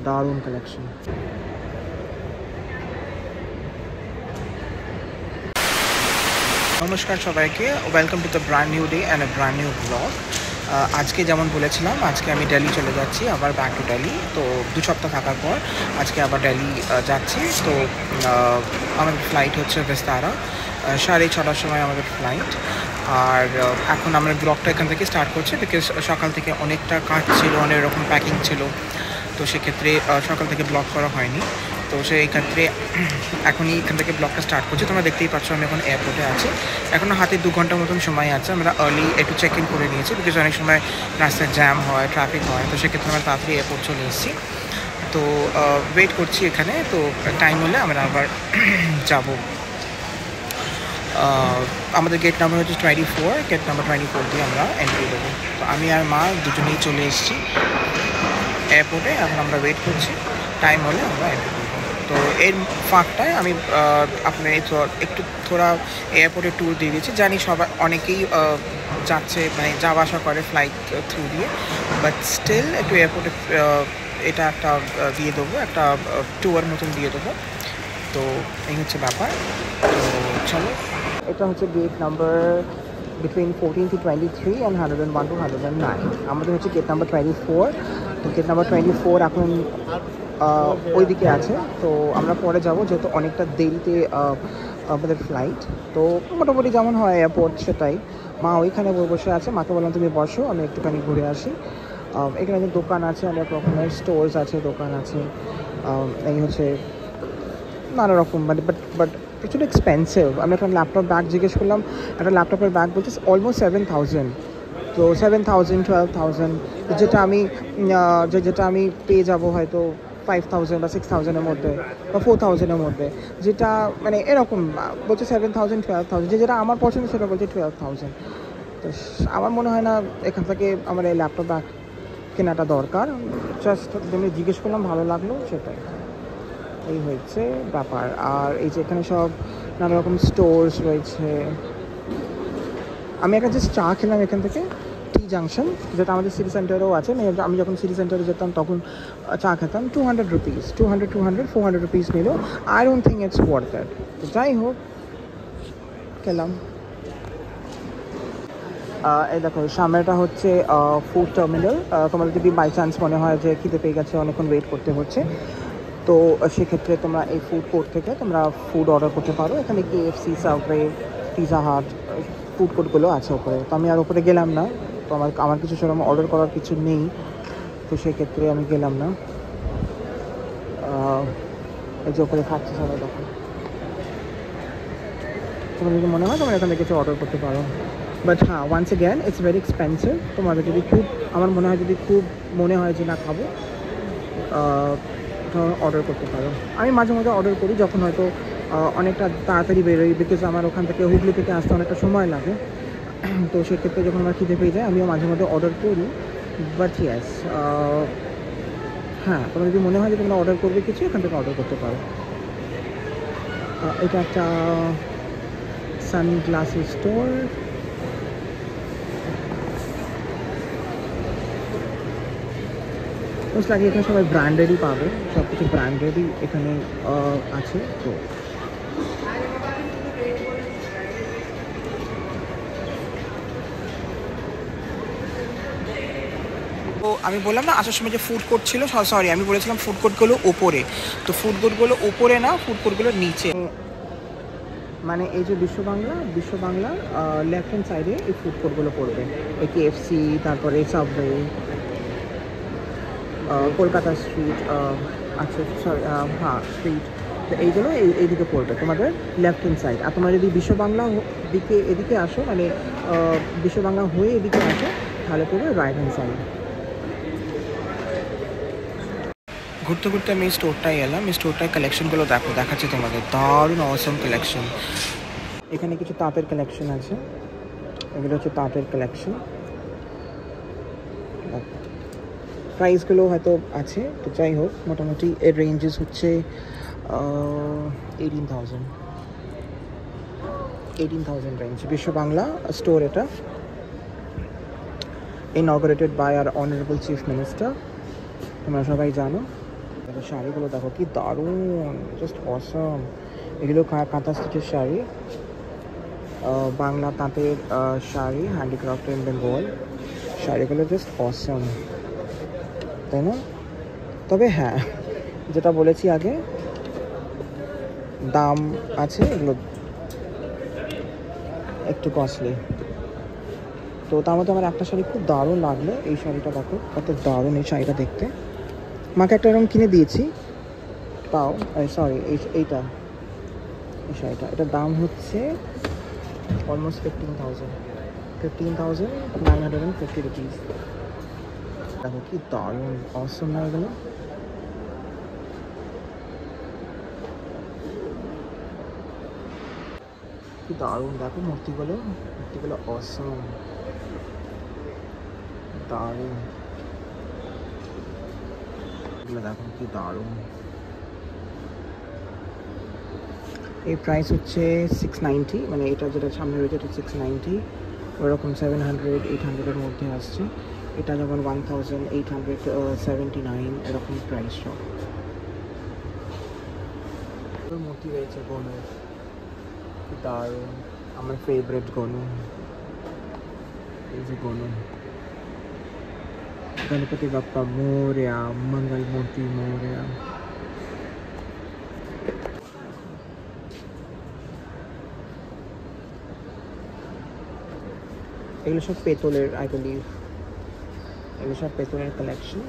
দারুণ কালেকশন। নমস্কার সবাইকে, welcome to the brand new day and a brand new blog. আজকে যেমন বলেছিলাম, আজকে আমি দিল্লি চলে যাচ্ছি, আবার ব্যাক টু দিল্লি। তো 2 সপ্তাহ থাকার পর আজকে আবার দিল্লি যাচ্ছি। তো আমাদের ফ্লাইট হচ্ছে ভিস্তারা, 6:30টার সময় আমাদের ফ্লাইট। আর এখন আমরা ব্লগটা এখান থেকে স্টার্ট করছি, বিকজ সকাল থেকে অনেকটা কাজ ছিল, অনেক রকম প্যাকিং ছিল। তো সেক্ষেত্রে সকাল থেকে ব্লগ করা হয়নি। তো সেই ক্ষেত্রে এখনই এখান থেকে ব্লগটা স্টার্ট করছি। তোমরা দেখতেই পাচ্ছ আমি এখন এয়ারপোর্টে আছি। এখনও হাতে 2 ঘন্টার মতন সময় আছে। আমরা আর্লি একটু চেক ইন করে নিয়েছি, বিকজ অনেক সময় রাস্তায় জ্যাম হয়, ট্রাফিক হয়। তো সেক্ষেত্রে আমরা তাড়াতাড়ি এয়ারপোর্ট চলে এসেছি। তো ওয়েট করছি এখানে। তো টাইম হলে আমরা আবার যাব। আমাদের গেট নাম্বার হচ্ছে 24। গেট নাম্বার 24 দিয়ে আমরা এন্ট্রি দেবো। তো আমি আর মা দুজনেই চলে এসেছি এয়ারপোর্টে। এখন আমরা ওয়েট করছি, টাইম হলে আমরা এন্ট্রি করবো। তো এর ফাঁকটায় আমি আপনার একটু থোড়া এয়ারপোর্টে ট্যুর দিয়ে দিয়েছি। জানি সবাই অনেকেই যাচ্ছে, মানে যাওয়া আসা করে ফ্লাইট থ্রু দিয়ে, বাট স্টিল একটু এয়ারপোর্টে এটা একটা দিয়ে দেবো, একটা ট্যুর মতন দিয়ে দেবো। তো এই হচ্ছে ব্যাপার। তো চলো, এটা হচ্ছে gate number between 14 to 23 and 101 to 109. আমাদের হচ্ছে গেট নাম্বার 24। তো গেট নাম্বার 24 এখন ওই দিকে আছে। তো আমরা পরে যাব, যেহেতু অনেকটা দেরিতে আমাদের ফ্লাইট। তো মোটামুটি যেমন হয় এয়ারপোর্ট সেটাই। মা ওইখানে বসে আছে, মাকে বললাম তুমি বসো, আমি একটুখানি ঘুরে আসি। এখানে যে দোকান আছে, অনেক রকমের স্টোর্স আছে, দোকান আছে। এই হচ্ছে নানা রকম, মানে বাট প্রচুর এক্সপেন্সিভ। আমি একটা ল্যাপটপ ব্যাগ জিজ্ঞেস করলাম, একটা ল্যাপটপের ব্যাগ বলছে অলমোস্ট 7,000। তো 7,000 12,000, যেটা আমি পেয়ে যাবো হয়তো 5,000 বা 6,000-এর মধ্যে বা 4,000-এর মধ্যে, যেটা মানে এরকম বলছে 7,000 12,000, যেটা আমার পছন্দ সেটা বলছে 12,000। তো আমার মনে হয় না এখান থেকে আমার এই ল্যাপটপ ব্যাগ কেনাটা দরকার। জাস্ট আমি জিজ্ঞেস করলাম, ভালো লাগলো, সেটাই। এই হচ্ছে ব্যাপার। আর এই যে এখানে সব নানা রকম স্টোর্স রয়েছে। আমি একটা জাস্ট চা খেলাম এখান থেকে, টি জাংশন, যেটা আমাদের সিটি সেন্টারেও আছে। আমি যখন সিটি সেন্টারে যেতাম তখন চা খেতাম। 200 রুপিস, 400 রুপিস নিল। I don't think it's worth it. তো যাই হোক, খেলাম। এই দেখো, সামনেটা হচ্ছে ফুড টার্মিনাল। তোমাদের যদি বাই চান্স মনে হয় যে খিদে পেয়ে গেছে, অনেকক্ষণ ওয়েট করতে হচ্ছে, তো সেক্ষেত্রে তোমরা এই ফুড কোর্ট থেকে তোমরা ফুড অর্ডার করতে পারো। এখানে KFC, subway, Pizza Hut food কোর্টগুলো আছে ওপরে। তো আমি আর ওপরে গেলাম না। তো আমার কিছু সেরকম অর্ডার করার কিছু নেই, তো সেক্ষেত্রে আমি গেলাম না। এই যে ওপরে খাচ্ছে সবাই, দেখো। তোমার যদি মনে হয় তোমরা এখান থেকে কিছু অর্ডার করতে পারো। বাট হ্যাঁ, once again it's very expensive. তোমাদের যদি খুব আমার মনে হয়, যদি খুব মনে হয় যে না খাবো, অর্ডার করতে পারো। আমি মাঝে মাঝে অর্ডার করি যখন হয়তো অনেকটা তাড়াতাড়ি বেরোই, বিকজ আমার ওখান থেকে হুগলি থেকে আসতে অনেকটা সময় লাগে। তো সেক্ষেত্রে যখন আমার খিদে পেয়ে যায়, আমিও মাঝে মাঝে অর্ডার করি। বাট ইয়েস, হ্যাঁ, তোমার যদি মনে হয় যে তোমরা অর্ডার করবে কিছু, এখান থেকে অর্ডার করতে পারো। এটা একটা সানগ্লাসের স্টোর। মোস্ট লাগে এখানে সবাই ব্র্যান্ডেডই পাবে, সব কিছু ব্র্যান্ডেডই এখানে আছে। তো আমি বললাম না আসার সময় যে ফুড কোর্ট ছিল, সরি আমি বলেছিলাম ফুড কোর্টগুলো ওপরে। তো ফুড কোর্টগুলো ওপরে না, ফুড কোর্টগুলো নিচে। মানে এই যে বিশ্ব বাংলার লেফট হ্যান্ড সাইডে এই ফুড কোর্টগুলো পড়বে। এই KFC, তারপরে সাবওয়ে, কলকাতা স্ট্রিট আছে, সরি হ্যাঁ স্ট্রিট। তো এইগুলো এইদিকে পড়বে তোমাদের লেফট হ্যান্ড সাইড। আর তোমরা যদি বিশ্ব বাংলা দিকে এদিকে আসো, মানে বিশ্ব বাংলা হয়ে এদিকে আসো, তাহলে পড়বে রাইট হ্যান্ড সাইড। ঘুরতে ঘুরতে আমি এই স্টোরটায় এলাম। এই স্টোরটায় কালেকশনগুলো দেখাচ্ছি তোমাদের, দারুণ অসম কালেকশন। এখানে কিছু তাঁতের কালেকশন আছে, এগুলো হচ্ছে তাঁতের কালেকশন। প্রাইসগুলো হয়তো আছে, তো যাই হোক, মোটামুটি এর রেঞ্জেস হচ্ছে 18,000 রেঞ্জ। বিশ্ব বাংলা স্টোর এটা, inaugurated by our honourable chief minister, তোমরা সবাই জানো। দেখো শাড়িগুলো দেখো কি দারুণ, জাস্ট অসম। এগুলো কাঁথা স্টিচের শাড়ি, বাংলা তাঁতের শাড়ি, হ্যান্ডিক্রাফট ইন বেঙ্গল। শাড়িগুলো জাস্ট অসম, তাই না? তবে হ্যাঁ, যেটা বলেছি আগে, দাম আছে, এগুলো একটু কস্টলি। তো তার মধ্যে আমার একটা শাড়ি খুব দারুণ লাগলো। এই শাড়িটা দেখো কত দারুণ এই শাড়িটা দেখতে। মাকে একটা এরকম কিনে দিয়েছি, তাও সরি এইটা এই শাড়িটা, এটার দাম হচ্ছে অলমোস্ট 15,950 রুপিস। দেখো কি দারুণ অসম হয়ে গেল। কি দারুণ দেখো মূর্তিগুলো অসম, দারুণ। এগুলো দেখো কি দারুণ। এই প্রাইস হচ্ছে 690, মানে এটা যেটা সামনে রয়েছে এটা 690, ওরকম 700-800-এর মধ্যে আসছে। এটা যেমন 1879 এরকম প্রাইস সব। মূর্তি রয়েছে গনুর, দারুণ, আমার ফেভারিট গনু। এই যে গনু, গণপতি বাপ্পা মোরয়া, মঙ্গল মূর্তি মোরয়া। এগুলো সব পেতলের, আই বিলিভ এগুলো সব পেতলের কালেকশন।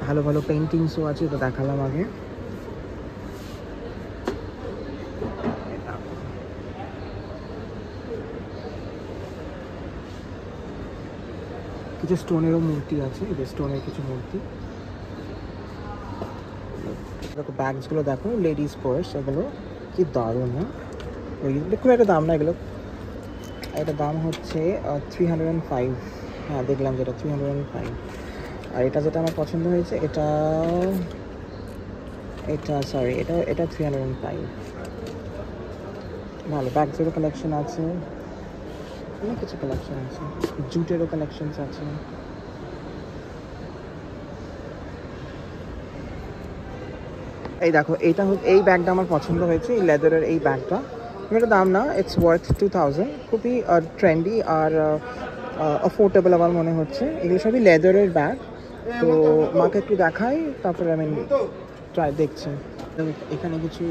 ভালো ভালো পেন্টিংসও আছে, তো দেখালাম আগে। কিছু স্টোনেরও মূর্তি আছে, এই যে স্টোনের কিছু মূর্তি। দেখো ব্যাগসগুলো দেখো, লেডিস পার্স, এগুলো কি দারুণ না? ওইগুলো খুব একটা দাম না এগুলো। এটা দাম হচ্ছে 305। হ্যাঁ দেখলাম যেটা 305। আর এটা যেটা আমার পছন্দ হয়েছে, এটা সরি এটা 305। ভালো ব্যাগসেরও কালেকশন আছে, অনেক কিছু কালেকশন আছে, জুটেরও কালেকশনস আছে। এই দেখো এই ব্যাগটা আমার পছন্দ হয়েছে, এই লেদারের এই ব্যাগটা। এটা দাম না, ইটস ওয়ার্থ 2000। খুবই ট্রেন্ডি আর অ্যাফোর্ডেবল আমার মনে হচ্ছে। এগুলো সবই লেদারের ব্যাগ। তো মাকে একটু দেখাই, তারপরে আমি ট্রাই দেখছি। এখানে কিছু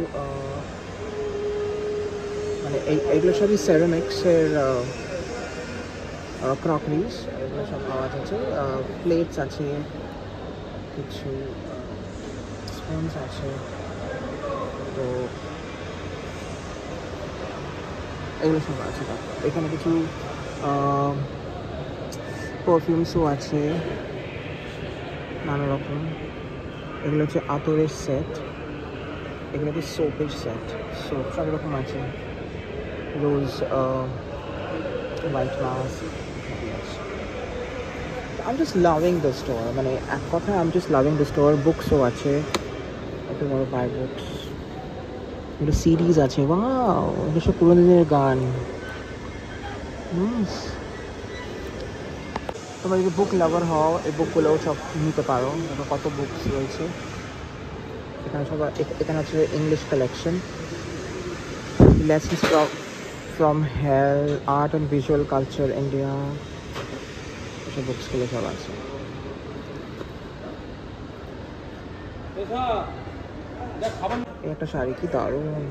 মানে এইগুলো সবই সেরামিক্সের ক্রকারিজ, এগুলো সব পাওয়া যাচ্ছে। প্লেটস আছে, কিছু স্পুনস আছে। তো এগুলো সব আছে। এখানে কিছু পারফিউমসও আছে নানা রকম। এগুলো হচ্ছে আতরের সেট, এগুলো হচ্ছে সোপের সেট, সোপ সব রকম আছে। Rose, white mask, I am just loving the store. মানে এক কথা, I am just loving the store. বুকসও আছে, একটু বড় বাই বুকস। এগুলো সিরিজ আছে, ওয়াও, এগুলো সব পুরোনো দিনের গান। তোমরা যদি বুক লাভার হও, এই বুকগুলোও সব নিতে পারো। কত বুকস রয়েছে এখানে। এখানে আছে English collection, lessons from hell, art and visual culture India, এসব বুকসগুলো সব আছে। এই একটা শাড়ি কি দারুণ,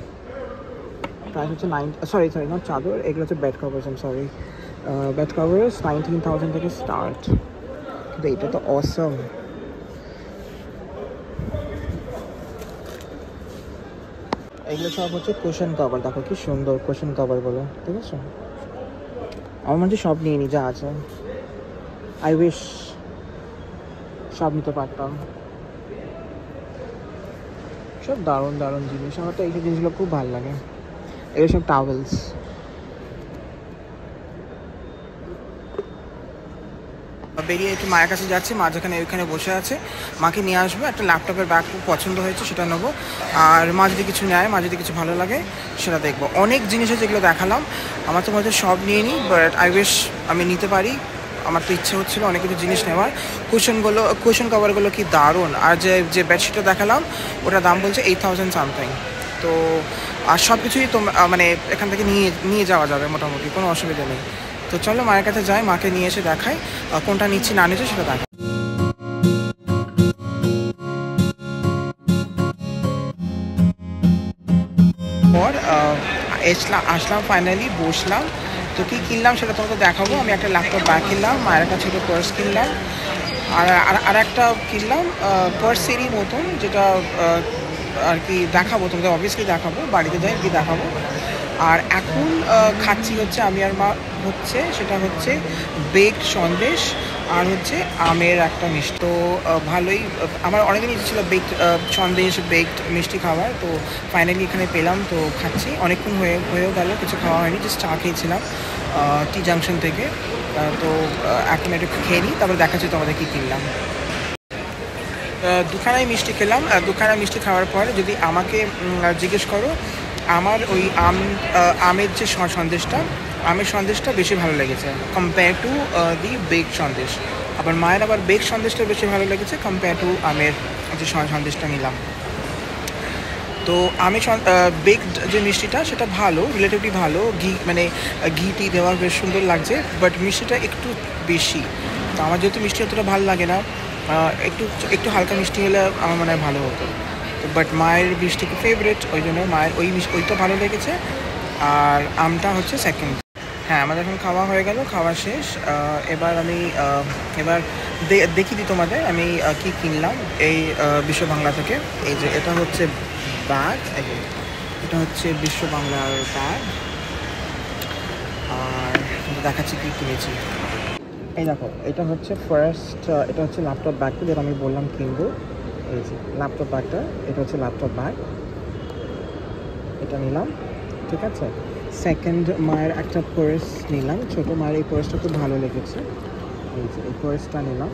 প্রাইস হচ্ছে সরি নট চাদর, এগুলো হচ্ছে bed covers. Sorry, bed covers 19,000 থেকে স্টার্ট। কিন্তু এটা তো অসম। এগুলো সব হচ্ছে কুশন কভার। দেখো কি সুন্দর কুশন কভারগুলো, ঠিক আছে? আমার মনে হচ্ছে সব নিয়ে নি যা আছে। আই উইশ সব নিতে পারতাম। সব দারুণ দারুণ জিনিস, আমার তো এই জিনিসগুলো খুব ভালো লাগে। এগুলো সব টাওয়েলস। বেরিয়ে একটু মায়ের কাছে যাচ্ছি, মা যেখানে ওইখানে বসে আছে, মাকে নিয়ে আসবো। একটা ল্যাপটপের ব্যাগ খুব পছন্দ হয়েছে, সেটা নেবো। আর মা যদি কিছু নেয়, মা যদি কিছু ভালো লাগে সেটা দেখবো। অনেক জিনিস আছে যেগুলো দেখালাম, আমার তো মনে হচ্ছে সব নিয়ে নিই, বাট আই উইশ আমি নিতে পারি। আমার তো ইচ্ছে হচ্ছিলো অনেক কিছু জিনিস নেওয়ার। কুশন কভারগুলো কি দারুণ, আর যে বেডশিটটা দেখালাম ওটার দাম বলছে 8000 সামথিং। তো আর সব কিছুই তো মানে এখান থেকে নিয়ে যাওয়া যাবে মোটামুটি, কোনো অসুবিধা নেই। তো চলো মায়ের কাছে যাই, মাকে নিয়ে এসে দেখাই কোনটা নিচ্ছি না নিচ্ছি সেটা দেখাই। পর আসলাম, ফাইনালি বসলাম। তো কী কিনলাম সেটা তোমাকে দেখাবো। আমি একটা ল্যাপটপ ব্যাগ কিনলাম, মায়ের কাছে একটা পার্স কিনলাম, আর একটা কিনলাম পার্সেরই মতন, যেটা আর কি দেখাবো তোমাদের, অবভিয়াসলি দেখাবো, বাড়িতে যাই কি দেখাবো। আর এখন খাচ্ছি হচ্ছে আমি আর মা হচ্ছে, সেটা হচ্ছে বেকড সন্দেশ আর হচ্ছে আমের একটা মিষ্টি। তো ভালোই, আমার অনেকদিন ইচ্ছে ছিল বেকড সন্দেশ, বেকড মিষ্টি খাওয়ার। তো ফাইনালি এখানে পেলাম, তো খাচ্ছি। অনেকক্ষণ হয়েও গেল, কিছু খাওয়া হয়নি, জাস্ট চা খেয়েছিলাম টি জাংশন থেকে। তো এখন একটু খেয়ে নিই, তারপরে দেখাচ্ছি তোমাদের কী কিনলাম। দুখানায় মিষ্টি খেলাম। দুখানা মিষ্টি খাওয়ার পর যদি আমাকে জিজ্ঞেস করো, আমার ওই আমের যে আমের সন্দেশটা বেশি ভালো লেগেছে compare to the bake sandesh. আবার মায়ের আবার বেক সন্দেশটা বেশি ভালো লেগেছে কম্পেয়ার টু আমের যে সন্দেশটা নিলাম। তো আমি বেকড যে মিষ্টিটা সেটা ভালো, রিলেটিভলি ভালো, ঘি টি দেওয়া বেশ সুন্দর লাগছে, বাট মিষ্টিটা একটু বেশি। তো আমার যেহেতু মিষ্টি অতটা ভালো লাগে না, একটু হালকা মিষ্টি হলে আমার মনে হয় ভালো হতো। তো বাট মায়ের মিষ্টি খুব ফেভারিট, ওই জন্য মায়ের ওইটা ভালো লেগেছে, আর আমটা হচ্ছে সেকেন্ড। হ্যাঁ, আমাদের এখন খাওয়া হয়ে গেল, খাওয়া শেষ। এবার আমি দেখিয়ে দিই তোমাদের আমি কি কিনলাম এই বিশ্ব বাংলা থেকে। এই যে এটা হচ্ছে ব্যাগ, এটা হচ্ছে বিশ্ব বাংলার ব্যাগ, আর দেখাচ্ছি কি কিনেছি। এই দেখো, এটা হচ্ছে ফার্স্ট, এটা হচ্ছে ল্যাপটপ ব্যাগটা যেটা আমি বললাম কিনবো। এই যে ল্যাপটপ ব্যাগটা, এটা হচ্ছে ল্যাপটপ ব্যাগ, এটা নিলাম, ঠিক আছে। সেকেন্ড, মায়ের একটা পার্স নিলাম, ছোটো, মায়ের এই পার্সটা খুব ভালো লেগেছে। এই যে এই পার্সটা নিলাম,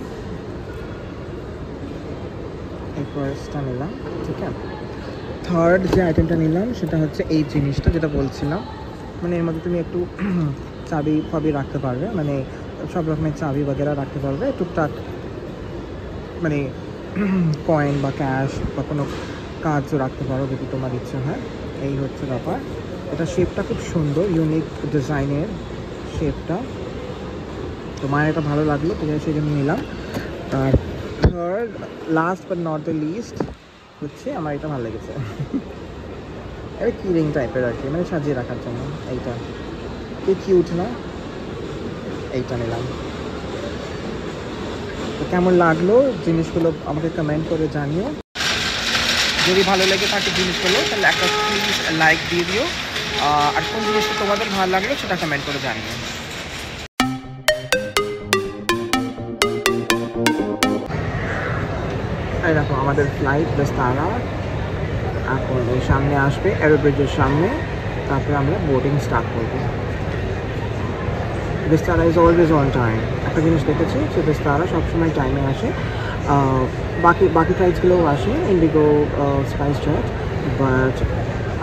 ঠিক আছে। থার্ড যে আইটেমটা নিলাম সেটা হচ্ছে এই জিনিসটা, যেটা বলছিলাম, মানে এর মধ্যে তুমি একটু চাবি ফাবি রাখতে পারবে, মানে সব রকমের চাবি বাগেরা রাখতে পারবে, টুকটাক মানে কয়েন বা ক্যাশ বা কোনো কাজও রাখতে পারো যদি তোমার ইচ্ছে হয়। এই হচ্ছে ব্যাপার। এটা শেপটা খুব সুন্দর, ইউনিক ডিজাইনের শেপটা, তো মায়ের এটা ভালো লাগলো, তো সেই জন্য নিলাম। আর third, last but not the least হচ্ছে আমার এটা ভালো লেগেছে, এটা কি রিং টাইপের আর কি, মানে সাজিয়ে রাখার জন্য। এইটা কি কিউট না, এইটা নিলাম। তো কেমন লাগলো জিনিসগুলো আমাকে কমেন্ট করে জানিও। যদি ভালো লেগে থাকে জিনিসগুলো তাহলে একটা প্লিজ লাইক দিয়ে দিও, আর কোন জিনিসটা তোমাদের ভালো লাগলো সেটা কমেন্ট করে জানিও। এই দেখো আমাদের ফ্লাইট বিস্তারা এখন ওই সামনে আসবে, এরোব্রিজের সামনে, তারপরে আমরা বোর্ডিং স্টার্ট করবো। বিস্তারা ইজ অলওয়েজ অন টাইম। একটা জিনিস দেখেছি যে বিস্তারা সবসময় টাইমে আসে, বাকি ফ্লাইটসগুলোও আসে, ইন্ডিগো, স্পাইস জেট, বাট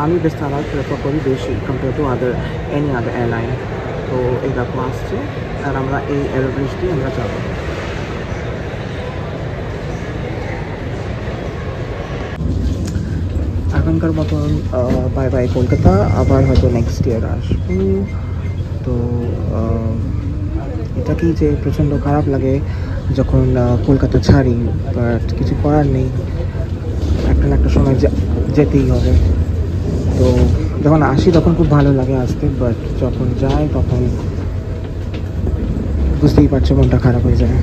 আমি বিস্তারা প্রেফার করি বেশি compare to any other airline. তো এই দেখো আসছে, আর আমরা এই এরোব্রিজ দিয়ে আমরা যাবো। এখনকার মতন বাই বাই কলকাতা, আবার হয়তো নেক্সট ইয়ার আসবো। তো এটা কি যে প্রচণ্ড খারাপ লাগে যখন কলকাতা ছাড়ি, বাট কিছু করার নেই, একটা না একটা সময় যেতেই হবে। তো যখন আসি তখন খুব ভালো লাগে আসতে, বাট যখন যাই তখন বুঝতেই পারছো মনটা খারাপ হয়ে যায়।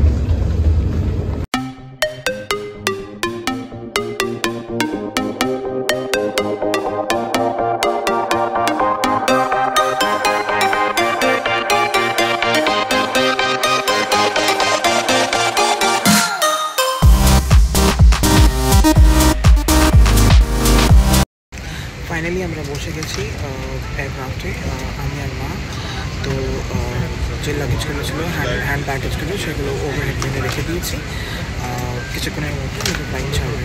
ফাইনালি আমরা বসে গেছি এয়ারক্রাফটে, আমি আর মা। তো যে লাগেজগুলো ছিল, হ্যান্ড ব্যাগেজগুলো, সেগুলো ওভারহেড বিনে রেখে দিয়েছি। কিছুক্ষণের মধ্যে ফ্লাইট ছাড়বে।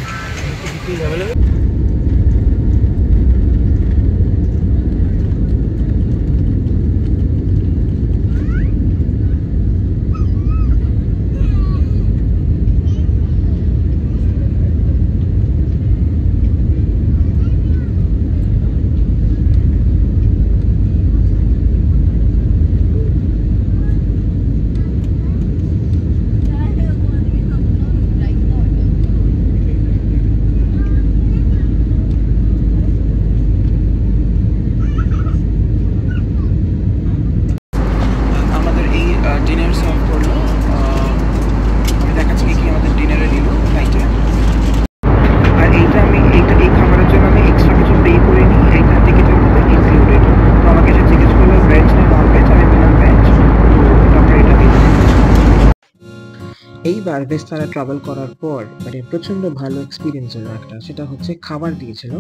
এইবার বেস্তারা ট্রাভেল করার পর মানে প্রচণ্ড ভালো এক্সপিরিয়েন্স হলো একটা, সেটা হচ্ছে খাবার দিয়েছিল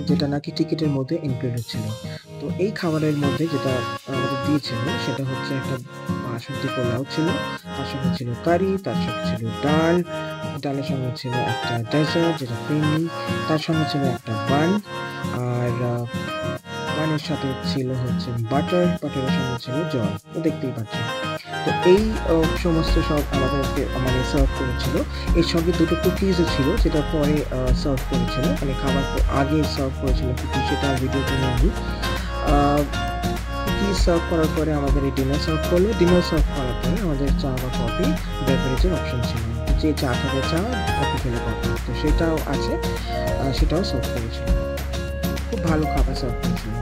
যেটা নাকি টিকিটের মধ্যে ইনক্লুডেড ছিল। তো এই খাবারের মধ্যে যেটা আমাদের দিয়েছিল সেটা হচ্ছে একটা বাসন্তী পোলাও ছিল, তার সঙ্গে ছিল কারি, তার সঙ্গে ছিল ডাল, ডালের সঙ্গে ছিল একটা ডেজার্ট যেটা ক্রিমি, তার সঙ্গে ছিল একটা বান, আর বানের সাথে ছিল হচ্ছে বাটারের সঙ্গে ছিল জল। তো দেখতেই পাচ্ছেন। তো এই সমস্ত সব আমাদেরকে মানে সার্ভ করেছিল। এর সঙ্গে দুটো কুকিজও ছিল যেটা পরে সার্ভ করেছিল, মানে খাবার আগে সার্ভ করেছিল কুকি, সেটা ভিডিওতে নেই। কুকিজ সার্ভ করার পরে আমাদের এই ডিনার সার্ভ করলো। ডিনার সার্ভ করার পরে আমাদের চা বা কফি বেভারেজের অপশন ছিল, যে চা খাবে চা, কফি খেলে কফি, তো সেটাও আছে, সেটাও সার্ভ করেছিল। খুব ভালো খাবার সার্ভ করেছিল,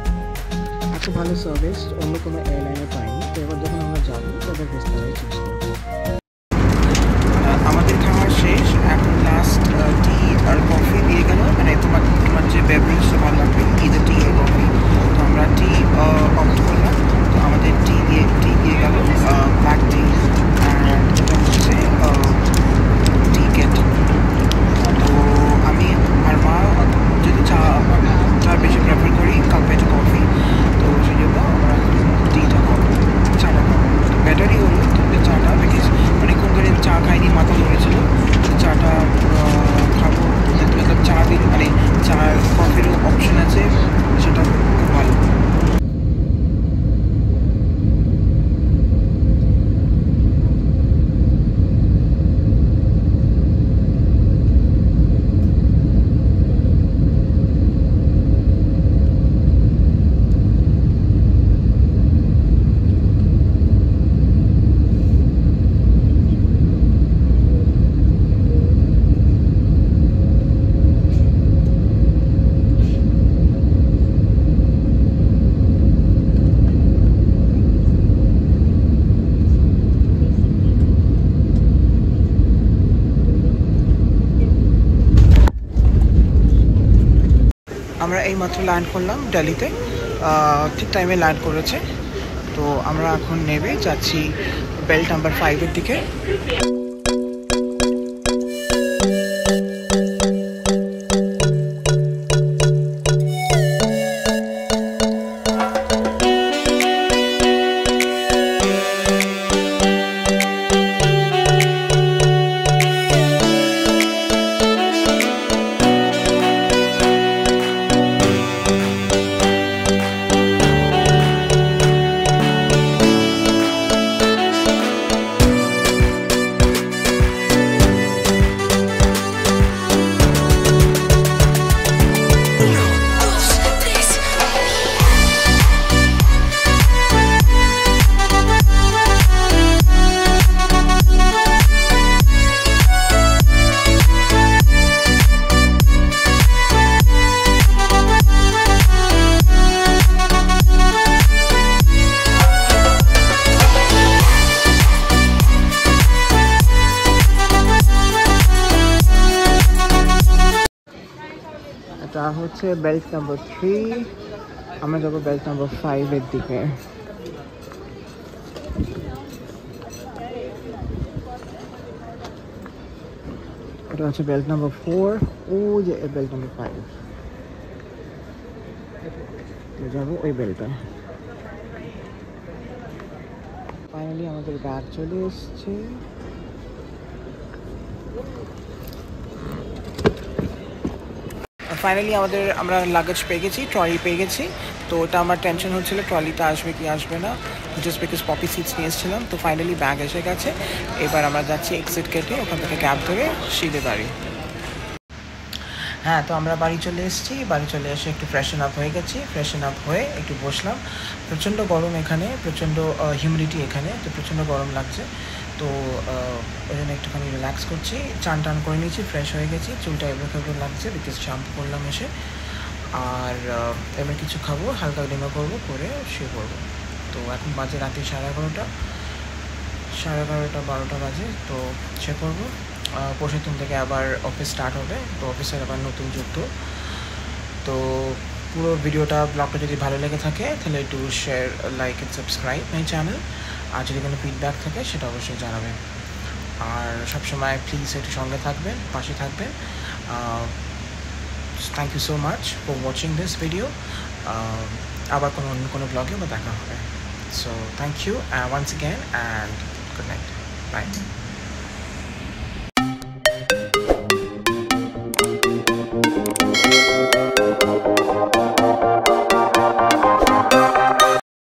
এত ভালো সার্ভিস অন্য কোনো এয়ারলাইনে পাইনি। তো এবার যখন আমরা যাবো তবে বেস্তারাই চুজ করবো। আমাদের খাওয়ার শেষ, এখন লাস্ট টি আর কফি দিয়ে গেল, মানে তোমার যে বেভারেজটা ভালো লাগবে, ইদার টি আর কফি। তো আমরা টি অপ্ট করলাম, তো আমাদের টি দিয়ে গেল ব্ল্যাক টি, অ্যান্ড এটা হচ্ছে টি কেট। তো আমি আর মা যদি চা বেশি প্রেফার করি কম্পেয়ার টু কফি, তো সেই জন্য আমরা টিটা খাবো, চাটা খাবো। তো ব্যাটারি হলো তুমি চাটা, বিকজ অনেকক্ষণ ধরে চা খাইনি, মাথা ধরেছিল, চাটা খাবো। মতলব চা দিন মানে চার কফিরও অপশন আছে, সেটা খুব ভালো। আমরা এইমাত্র ল্যান্ড করলাম দিল্লিতে, ঠিক টাইমে ল্যান্ড করেছে। তো আমরা এখন নেবে যাচ্ছি বেল্ট নাম্বার 5-এর দিকে। এটা হচ্ছে বেল্ট নাম্বার 3, আমরা যাবো বেল্ট নাম্বার 5-এর দিকে। এটা হচ্ছে বেল্ট নাম্বার 4, ও যে বেল্ট নাম্বার 5, যাবো ওই বেল্টে। ফাইনালি আমাদের ব্যাগ চলে এসছে। ফাইনালি আমরা লাগেজ পেয়ে গেছি, ট্রলি পেয়ে গেছি। তো ওটা আমার টেনশন হচ্ছিল ট্রলিতে আসবে কি আসবে না, জাস্ট বিকজ পপি সিটস নিয়ে এসেছিলাম। তো ফাইনালি ব্যাগ এসে গেছে, এবার আমরা যাচ্ছি এক্সিট কেটে, ওখান থেকে ক্যাব ধরে শিলে বাড়ি। হ্যাঁ, তো আমরা বাড়ি চলে এসেছি। বাড়ি চলে এসে একটু ফ্রেশন আপ হয়ে গেছি, ফ্রেশন আপ হয়ে একটু বসলাম। প্রচণ্ড গরম এখানে, প্রচণ্ড হিউমিডিটি এখানে, তো প্রচণ্ড গরম লাগছে। তো ওই জন্য একটুখানি রিল্যাক্স করছি, চান টান করে নিয়েছি, ফ্রেশ হয়ে গেছি, চুলটা এবড়ো লাগছে বিকজ শ্যাম্পু করলাম এসে। আর এবার কিছু খাবো, হালকা ডিনার করবো, করে শুয়ে পড়বো। তো এখন বাজে রাতে 11:30, 12টা বাজে। তো সে করবো, পরশু দিন থেকে আবার অফিস স্টার্ট হবে, তো অফিসের আবার নতুন যুদ্ধ। তো পুরো ভিডিওটা ব্লগটা যদি ভালো লেগে থাকে তাহলে একটু share, like and subscribe my channel. আর যদি কোনো ফিডব্যাক থাকে সেটা অবশ্যই জানাবেন। আর সবসময় প্লিজ একটু সঙ্গে থাকবেন, পাশে থাকবেন। Thank you so much for watching this video. আবার অন্য কোনো ব্লগে বা দেখা হবে। So thank you once again and good night, by.